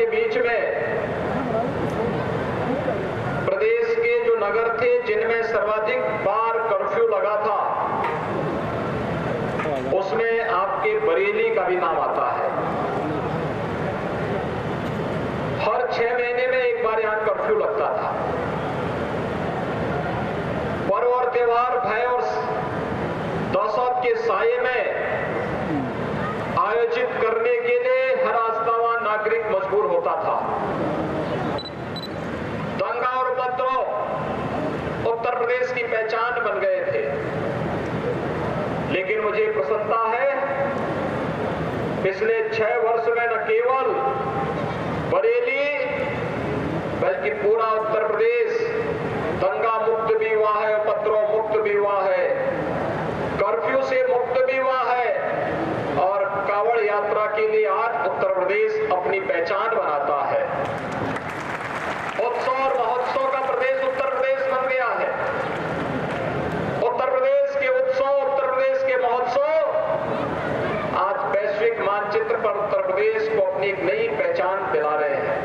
के बीच में प्रदेश के जो नगर थे जिनमें सर्वाधिक बार कर्फ्यू लगा था, उसमें आपके बरेली का भी नाम आता है। हर 6 महीने में एक बार यहां कर्फ्यू लगता था। पर्व और त्योहार भय और दहशत के साये में आयोजित करने के लिए हर आस्थावान नागरिक मजबूर होता था। दंगा और उपद्रव उत्तर प्रदेश की पहचान बन गए थे। लेकिन मुझे प्रसन्नता है, पिछले 6 वर्ष में न केवल बरेली बल्कि पूरा उत्तर प्रदेश दंगा मुक्त भी हुआ है, उपद्रव मुक्त भी हुआ है, कर्फ्यू से मुक्त भी हुआ है और कांवड़ यात्रा के लिए आज उत्तर प्रदेश अपनी पहचान बनाता है। उत्सव और महोत्सव का प्रदेश उत्तर प्रदेश बन गया है। उत्तर प्रदेश के उत्सव, उत्तर प्रदेश के महोत्सव आज वैश्विक मानचित्र पर उत्तर प्रदेश को अपनी एक नई पहचान दिला रहे हैं।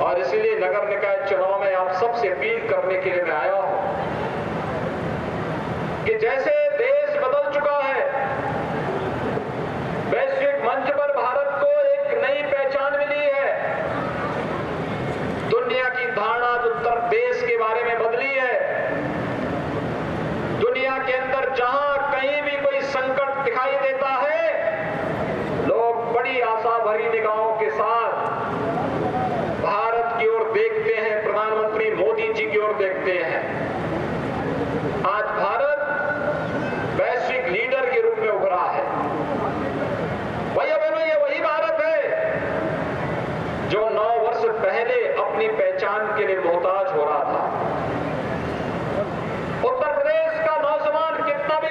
और इसीलिए नगर निकाय चुनाव में आप सबसे अपील करने के लिए मैं आया हूं कि जैसे देश बदल चुका है, वैश्विक मंच पर भारत को एक नई पहचान मिली है, दुनिया की धारणा उत्तर प्रदेश के बारे में बदली है। दुनिया के अंदर जहां कहीं भी कोई संकट दिखाई देता है, लोग बड़ी आशा भरी निगाहों के साथ भारत की ओर देखते हैं, प्रधानमंत्री मोदी जी की ओर देखते हैं। आज भारत वैश्विक लीडर के रूप में उभरा है। भैया बहनों, ये वही भारत है जो 9 वर्ष पहले अपनी पहचान के लिए मोहताज हो रहा था। उत्तर प्रदेश का नौजवान कितना भी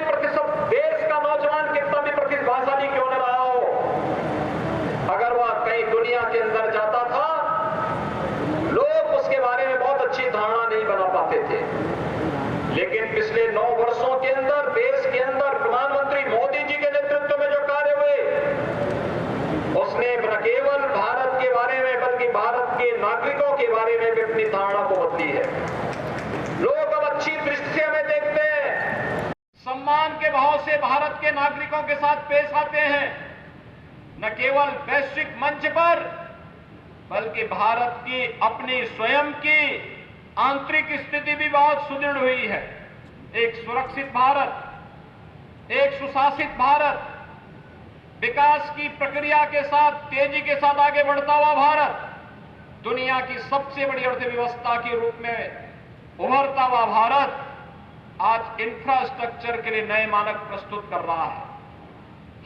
देश का नौजवान कितना भी प्रतिभाशाली क्यों न रहा हो, अगर वह कहीं दुनिया के अंदर जाता था, लोग उसके बारे में बहुत अच्छी धारणा नहीं बना पाते थे। लेकिन पिछले 9 वर्षों के अंदर देश के अंदर प्रधानमंत्री मोदी जी के नेतृत्व में जो कार्य हुए, उसने न केवल भारत के बारे में बल्कि भारत के नागरिकों के बारे में भी अपनी धारणा को बदली है। लोग अब अच्छी दृष्टि से हमें देखते हैं, सम्मान के भाव से भारत के नागरिकों के साथ पेश आते हैं। न केवल वैश्विक मंच पर बल्कि भारत की अपनी स्वयं की आंतरिक स्थिति भी बहुत सुदृढ़ हुई है। एक सुरक्षित भारत, एक सुशासित भारत, विकास की प्रक्रिया के साथ तेजी के साथ आगे बढ़ता हुआ भारत, दुनिया की सबसे बड़ी अर्थव्यवस्था के रूप में उभरता हुआ भारत आज इंफ्रास्ट्रक्चर के लिए नए मानक प्रस्तुत कर रहा है।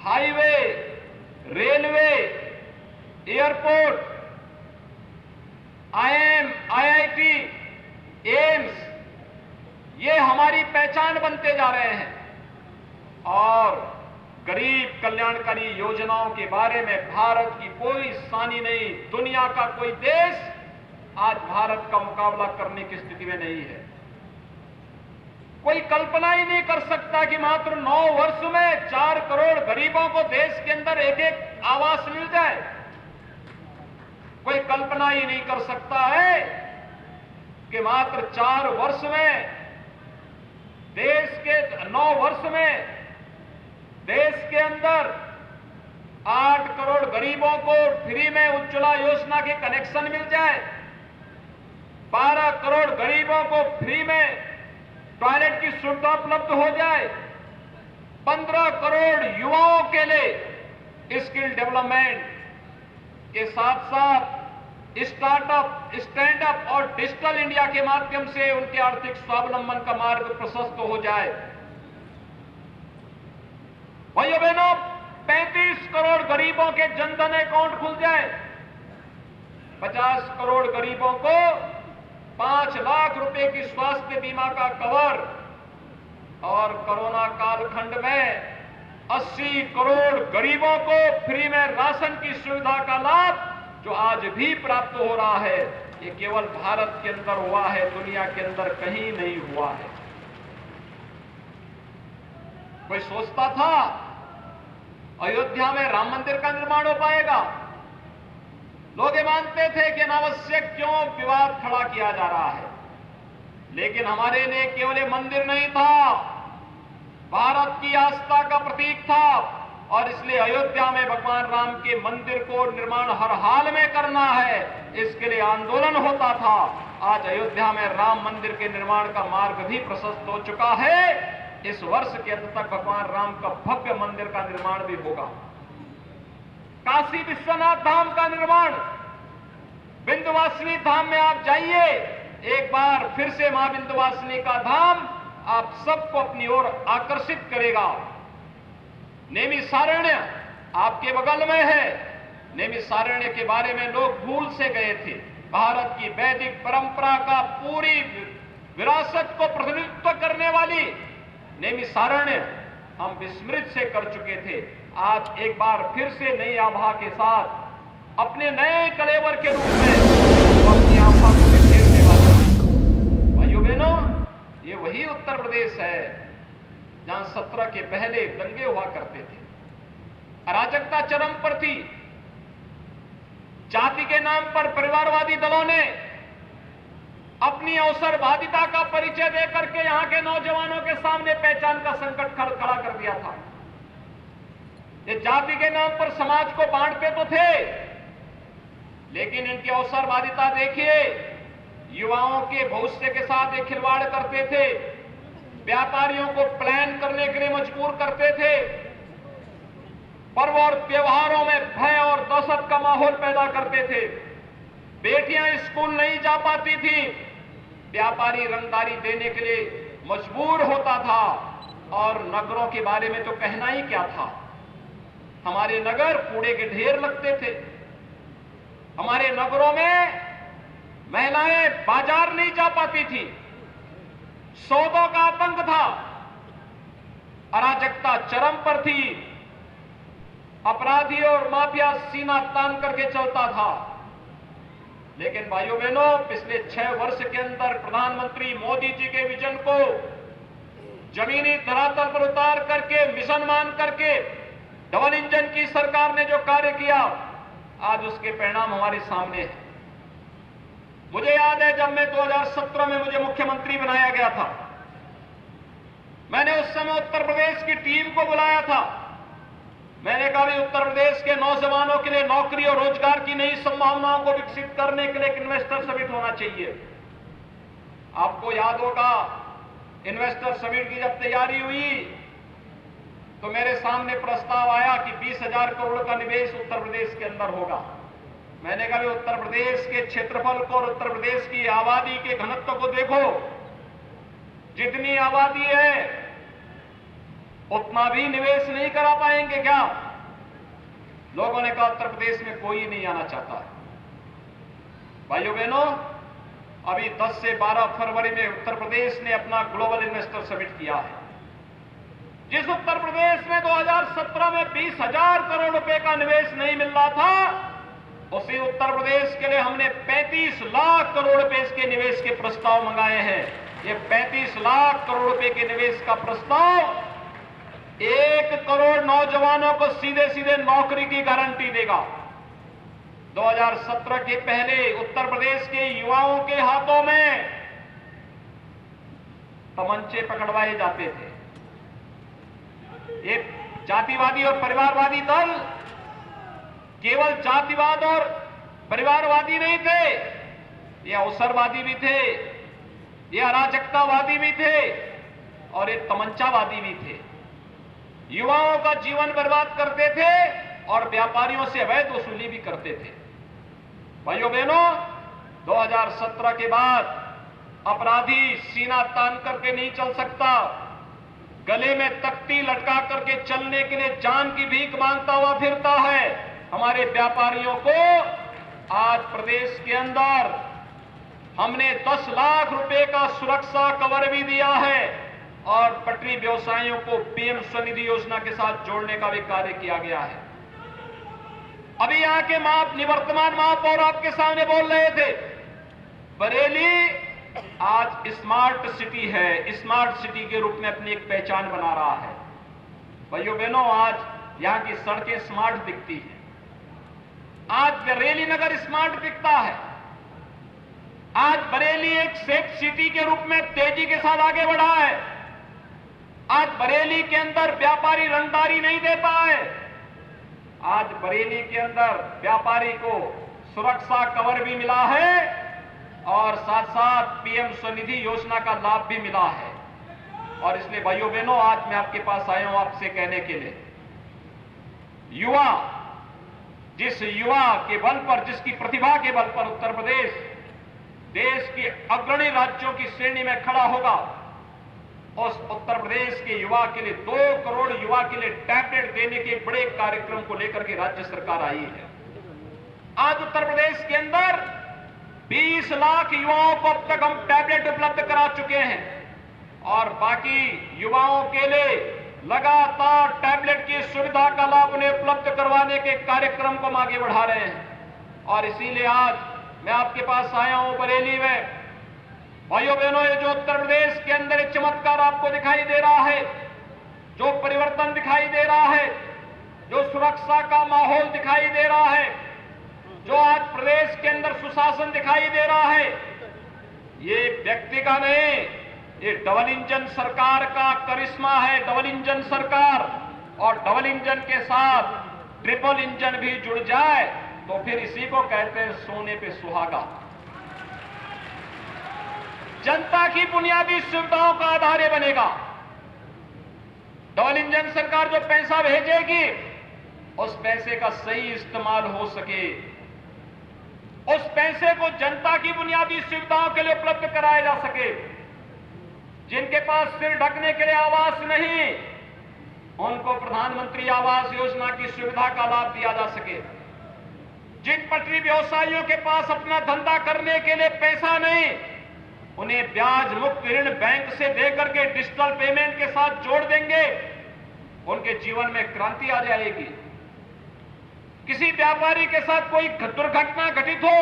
Highway, railway, airport, IIM, IIT, AIIMS, ये हमारी पहचान बनते जा रहे हैं। और गरीब कल्याणकारी योजनाओं के बारे में भारत की कोई सानी नहीं, दुनिया का कोई देश आज भारत का मुकाबला करने की स्थिति में नहीं है। कोई कल्पना ही नहीं कर सकता कि मात्र 9 वर्ष में 4 करोड़ गरीबों को देश के अंदर एक आवास मिल जाए। कोई कल्पना ही नहीं कर सकता है कि मात्र 4 वर्ष में देश के 9 वर्ष में देश के अंदर 8 करोड़ गरीबों को फ्री में उज्ज्वला योजना के कनेक्शन मिल जाए, 12 करोड़ गरीबों को फ्री में टॉयलेट की सुविधा उपलब्ध हो जाए, 15 करोड़ युवाओं के लिए स्किल डेवलपमेंट के साथ साथ स्टार्टअप, स्टैंड अप और डिजिटल इंडिया के माध्यम से उनके आर्थिक स्वावलंबन का मार्ग प्रशस्त हो जाए। भाइयों बहनों, 35 करोड़ गरीबों के जनधन अकाउंट खुल जाए, 50 करोड़ गरीबों को 5 लाख रुपए की स्वास्थ्य बीमा का कवर और कोरोना कालखंड में 80 करोड़ गरीबों को फ्री में राशन की सुविधा का लाभ जो आज भी प्राप्त हो रहा है, ये केवल भारत के अंदर हुआ है, दुनिया के अंदर कहीं नहीं हुआ है। कोई सोचता था अयोध्या में राम मंदिर का निर्माण हो पाएगा? लोग ये मानते थे कि अनावश्यक क्यों विवाद खड़ा किया जा रहा है, लेकिन हमारे लिए केवल ये मंदिर नहीं था, भारत की आस्था का प्रतीक था और इसलिए अयोध्या में भगवान राम के मंदिर को निर्माण हर हाल में करना है, इसके लिए आंदोलन होता था। आज अयोध्या में राम मंदिर के निर्माण का मार्ग भी प्रशस्त हो चुका है। इस वर्ष के अंत तक भगवान राम का भव्य मंदिर का निर्माण भी होगा। काशी विश्वनाथ धाम का निर्माण, विंध्यवासिनी धाम में आप जाइए, एक बार फिर से मां विंध्यवासिनी का धाम आप सबको अपनी ओर आकर्षित करेगा। नैमिषारण्य आपके बगल में है। नैमिषारण्य के बारे में लोग भूल से गए थे। भारत की वैदिक परंपरा का पूरी विरासत को प्रतिनिधित्व करने वाली नैमिषारण्य हम विस्मृत से कर चुके थे। आज एक बार फिर से नई आभा के साथ अपने नए कलेवर के रूप में अपनी आभा को बिखेरने वाला। भाइयों बहनों, ये वही उत्तर प्रदेश है जहां 17 के पहले दंगे हुआ करते थे, अराजकता चरम पर थी। जाति के नाम पर परिवारवादी दलों ने अपनी अवसरवादिता का परिचय देकर के यहां के नौजवानों के सामने पहचान का संकट खड़ा कर दिया था। ये जाति के नाम पर समाज को बांटते तो थे, लेकिन इनकी अवसरवादिता देखिए, युवाओं के भविष्य के साथ ये खिलवाड़ करते थे, व्यापारियों को प्लान करने के लिए मजबूर करते थे, पर्व और त्योहारों में भय और दहशत का माहौल पैदा करते थे। बेटियां स्कूल नहीं जा पाती थी, व्यापारी रंगदारी देने के लिए मजबूर होता था। और नगरों के बारे में तो कहना ही क्या था, हमारे नगर कूड़े के ढेर लगते थे। हमारे नगरों में महिलाएं बाजार नहीं जा पाती थी, सौदों का आतंक था, अराजकता चरम पर थी, अपराधी और माफिया सीना तान करके चलता था। लेकिन भाइयों बहनों, पिछले 6 वर्ष के अंदर प्रधानमंत्री मोदी जी के विजन को जमीनी धरातल पर उतार करके, मिशन मान करके डबल इंजन की सरकार ने जो कार्य किया, आज उसके परिणाम हमारे सामने हैं। मुझे याद है जब मैं 2017 में मुझे मुख्यमंत्री बनाया गया था, मैंने उस समय उत्तर प्रदेश की टीम को बुलाया था। मैंने कहा भी उत्तर प्रदेश के नौजवानों के लिए नौकरी और रोजगार की नई संभावनाओं को विकसित करने के लिए एक इन्वेस्टर समिट होना चाहिए। आपको याद होगा, इन्वेस्टर समिट की जब तैयारी हुई तो मेरे सामने प्रस्ताव आया कि 20,000 करोड़ का निवेश उत्तर प्रदेश के अंदर होगा। मैंने कहा उत्तर प्रदेश के क्षेत्रफल को और उत्तर प्रदेश की आबादी के घनत्व को देखो, जितनी आबादी है उतना भी निवेश नहीं करा पाएंगे क्या? लोगों ने कहा उत्तर प्रदेश में कोई नहीं आना चाहता। भाइयों बहनों, अभी 10 से 12 फरवरी में उत्तर प्रदेश ने अपना ग्लोबल इन्वेस्टर समिट किया है। जिस उत्तर प्रदेश में 2017 में 20,000 करोड़ रुपए का निवेश नहीं मिल रहा था, उसी उत्तर प्रदेश के लिए हमने 35 लाख करोड़ रुपए के निवेश के प्रस्ताव मंगाए हैं। ये 35 लाख करोड़ रुपए के निवेश का प्रस्ताव 1 करोड़ नौजवानों को सीधे सीधे नौकरी की गारंटी देगा। 2017 के पहले उत्तर प्रदेश के युवाओं के हाथों में तमंचे पकड़वाए जाते थे। ये जातिवादी और परिवारवादी दल केवल जातिवाद और परिवारवादी नहीं थे, ये अवसरवादी भी थे, ये अराजकतावादी भी थे और ये तमंचावादी भी थे। युवाओं का जीवन बर्बाद करते थे और व्यापारियों से अवैध वसूली भी करते थे। भाइयों बहनों, 2017 के बाद अपराधी सीना तान करके नहीं चल सकता, गले में तख्ती लटका करके चलने के लिए जान की भीख मांगता हुआ फिरता है। हमारे व्यापारियों को आज प्रदेश के अंदर हमने 10 लाख रुपए का सुरक्षा कवर भी दिया है और पटरी व्यवसायियों को पीएम स्वनिधि योजना के साथ जोड़ने का भी कार्य किया गया है। अभी यहां के निवर्तमान महापौर आपके सामने बोल रहे थे, बरेली आज स्मार्ट सिटी है, स्मार्ट सिटी के रूप में अपनी एक पहचान बना रहा है। भाइयों बहनों, आज यहां की सड़कें स्मार्ट दिखती हैं, आज बरेली नगर स्मार्ट दिखता है। आज बरेली एक सेफ सिटी के रूप में तेजी के साथ आगे बढ़ा है। आज बरेली के अंदर व्यापारी रंगदारी नहीं देता है। आज बरेली के अंदर व्यापारी को सुरक्षा कवर भी मिला है और साथ साथ पीएम स्वनिधि योजना का लाभ भी मिला है। और इसलिए भाइयों बहनों, आज मैं आपके पास आया हूं आपसे कहने के लिए, युवा, जिस युवा के बल पर, जिसकी प्रतिभा के बल पर उत्तर प्रदेश देश के अग्रणी राज्यों की श्रेणी में खड़ा होगा, उस उत्तर प्रदेश के युवा के लिए 2 करोड़ युवा के लिए टैबलेट देने के बड़े कार्यक्रम को लेकर के राज्य सरकार आई है। आज उत्तर प्रदेश के अंदर 20 लाख युवाओं को अब तक हम टैबलेट उपलब्ध करा चुके हैं और बाकी युवाओं के लिए लगातार टैबलेट की सुविधा का लाभ उन्हें उपलब्ध करवाने के कार्यक्रम को हम आगे बढ़ा रहे हैं। और इसीलिए आज मैं आपके पास आया हूं बरेली में। भाइयों बहनों, ये जो उत्तर प्रदेश के अंदर एक चमत्कार आपको दिखाई दे रहा है, जो परिवर्तन दिखाई दे रहा है, जो सुरक्षा का माहौल दिखाई दे रहा है, जो आज प्रदेश के अंदर सुशासन दिखाई दे रहा है, ये व्यक्ति का नहीं, ये डबल इंजन सरकार का करिश्मा है। डबल इंजन सरकार, और डबल इंजन के साथ ट्रिपल इंजन भी जुड़ जाए तो फिर इसी को कहते हैं सोने पे सुहागा। जनता की बुनियादी सुविधाओं का आधार ये बनेगा। डबल इंजन सरकार जो पैसा भेजेगी, उस पैसे का सही इस्तेमाल हो सके, उस पैसे को जनता की बुनियादी सुविधाओं के लिए उपलब्ध कराया जा सके। जिनके पास सिर ढकने के लिए आवास नहीं, उनको प्रधानमंत्री आवास योजना की सुविधा का लाभ दिया जा सके। जिन पटरी व्यवसायियों के पास अपना धंधा करने के लिए पैसा नहीं, उन्हें ब्याज मुक्त ऋण बैंक से देकर के डिजिटल पेमेंट के साथ जोड़ देंगे, उनके जीवन में क्रांति आ जाएगी। किसी व्यापारी के साथ कोई दुर्घटना घटित हो,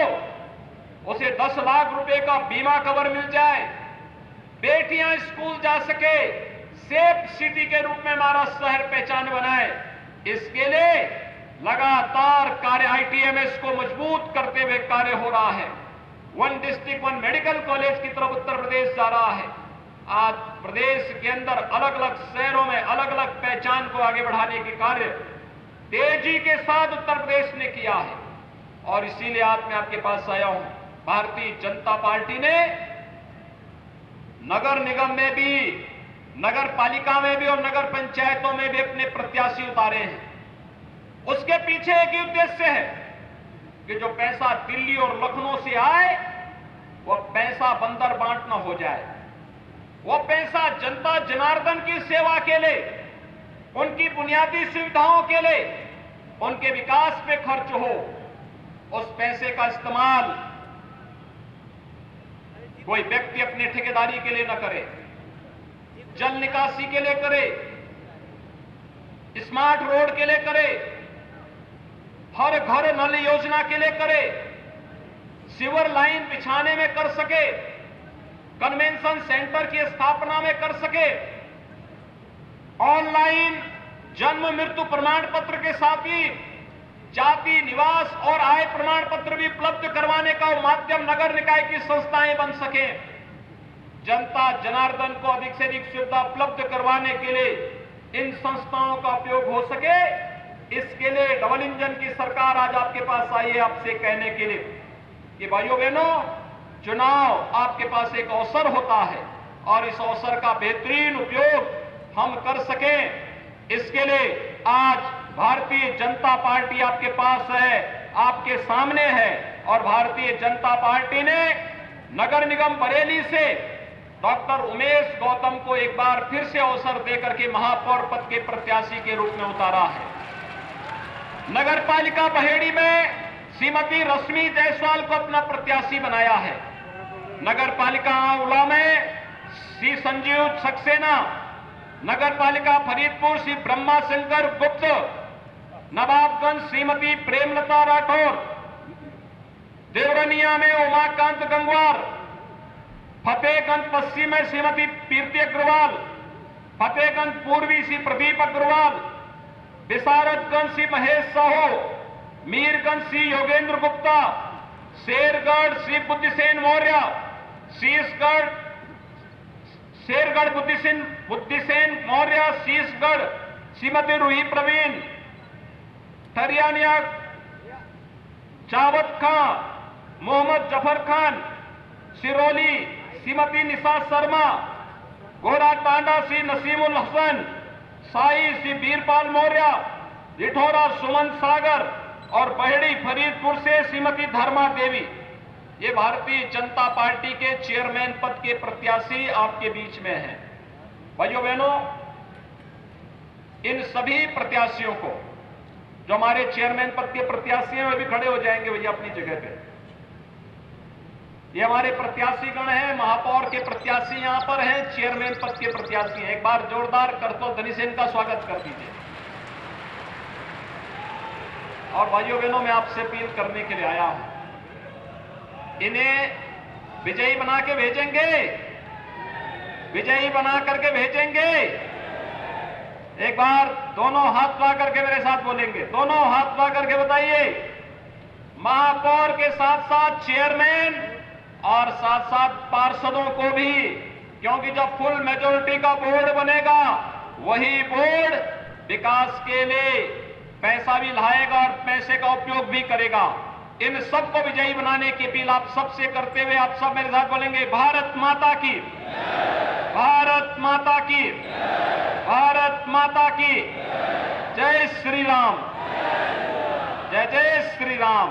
उसे 10 लाख रुपए का बीमा कवर मिल जाए, बेटियां स्कूल जा सके, सेफ सिटी के रूप में हमारा शहर पहचान बनाए, इसके लिए लगातार कार्य आईटीएमएस को मजबूत करते हुए कार्य हो रहा है। 1 डिस्ट्रिक्ट 1 मेडिकल कॉलेज की तरफ उत्तर प्रदेश जा रहा है। आज प्रदेश के अंदर अलग अलग शहरों में अलग अलग पहचान को आगे बढ़ाने के कार्य तेजी के साथ उत्तर प्रदेश ने किया है। और इसीलिए आज मैं आपके पास आया हूं। भारतीय जनता पार्टी ने नगर निगम में भी, नगर पालिका में भी और नगर पंचायतों में भी अपने प्रत्याशी उतारे हैं। उसके पीछे एक ही उद्देश्य है कि जो पैसा दिल्ली और लखनऊ से आए, वह पैसा बंदर बांट न हो जाए, वह पैसा जनता जनार्दन की सेवा के लिए, उनकी बुनियादी सुविधाओं के लिए, उनके विकास पे खर्च हो। उस पैसे का इस्तेमाल कोई व्यक्ति अपनी ठेकेदारी के लिए न करे, जल निकासी के लिए करे, स्मार्ट रोड के लिए करे, हर घर नल योजना के लिए करे, सीवर लाइन बिछाने में कर सके, कन्वेंशन सेंटर की स्थापना में कर सके, ऑनलाइन जन्म मृत्यु प्रमाण पत्र के साथ ही जाति, निवास और आय प्रमाण पत्र भी उपलब्ध करवाने का माध्यम नगर निकाय की संस्थाएं बन सके। जनता जनार्दन को अधिक से अधिक सुविधा उपलब्ध करवाने के लिए इन संस्थाओं का उपयोग हो सके, इसके लिए डबल इंजन की सरकार आज आपके पास आई है आपसे कहने के लिए कि भाइयों बहनों, चुनाव आपके पास एक अवसर होता है और इस अवसर का बेहतरीन उपयोग हम कर सकें, इसके लिए आज भारतीय जनता पार्टी आपके पास है, आपके सामने है। और भारतीय जनता पार्टी ने नगर निगम बरेली से डॉक्टर उमेश गौतम को एक बार फिर से अवसर देकर के महापौर पद के प्रत्याशी के रूप में उतारा है। नगर पालिका बहेड़ी में श्रीमती रश्मि जायसवाल को अपना प्रत्याशी बनाया है। नगर पालिका आंवला में श्री संजीव सक्सेना, नगर पालिका फरीदपुर श्री ब्रह्मा शंकर गुप्त, नवाबगंज श्रीमती प्रेमलता राठौर, देवरनिया में उमाकांत गंगवार, फतेहगंज पश्चिम में श्रीमती कीर्ति अग्रवाल, फतेहगंज पूर्वी श्री प्रदीप अग्रवाल, विशारदगंज श्री महेश साहू, मीरगंज श्री योगेंद्र गुप्ता, शेरगढ़ श्री बुद्धिसेन मौर्य, शेरगढ़ बुद्धिसेन मौर्य, शीशगढ़ श्रीमती रूही प्रवीण, ठरियानिया जावद खां, मोहम्मद जफर खान, सिरोली श्रीमती निशा शर्मा, गोरा टांडा श्री नसीमुल हसन, साई श्री वीरपाल मौर्य, रिठौरा सुमन सागर और बहेड़ी फरीदपुर से श्रीमती धर्मा देवी। ये भारतीय जनता पार्टी के चेयरमैन पद के प्रत्याशी आपके बीच में हैं। भाइयों बहनों, इन सभी प्रत्याशियों को, जो हमारे चेयरमैन पद के प्रत्याशी हैं, वे भी खड़े हो जाएंगे भैया अपनी जगह पे। ये हमारे प्रत्याशी गण हैं, महापौर के प्रत्याशी यहां पर हैं, चेयरमैन पद के प्रत्याशी हैं। एक बार जोरदार करतल ध्वनि से इनका स्वागत कर दीजिए। और भाइयों बहनों, मैं आपसे अपील करने के लिए आया हूं, इन्हें विजयी बना के भेजेंगे, विजयी बना करके भेजेंगे। एक बार दोनों हाथ ला करके मेरे साथ बोलेंगे, दोनों हाथ ला करके बताइए। महापौर के साथ साथ चेयरमैन और साथ साथ पार्षदों को भी, क्योंकि जब फुल मेजोरिटी का बोर्ड बनेगा, वही बोर्ड विकास के लिए पैसा भी लाएगा और पैसे का उपयोग भी करेगा। इन सबको विजयी बनाने की अपील आप सबसे करते हुए आप सब मेरे साथ बोलेंगे, भारत माता की, भारत माता की, भारत माता की जय श्री राम, जय जय श्री राम।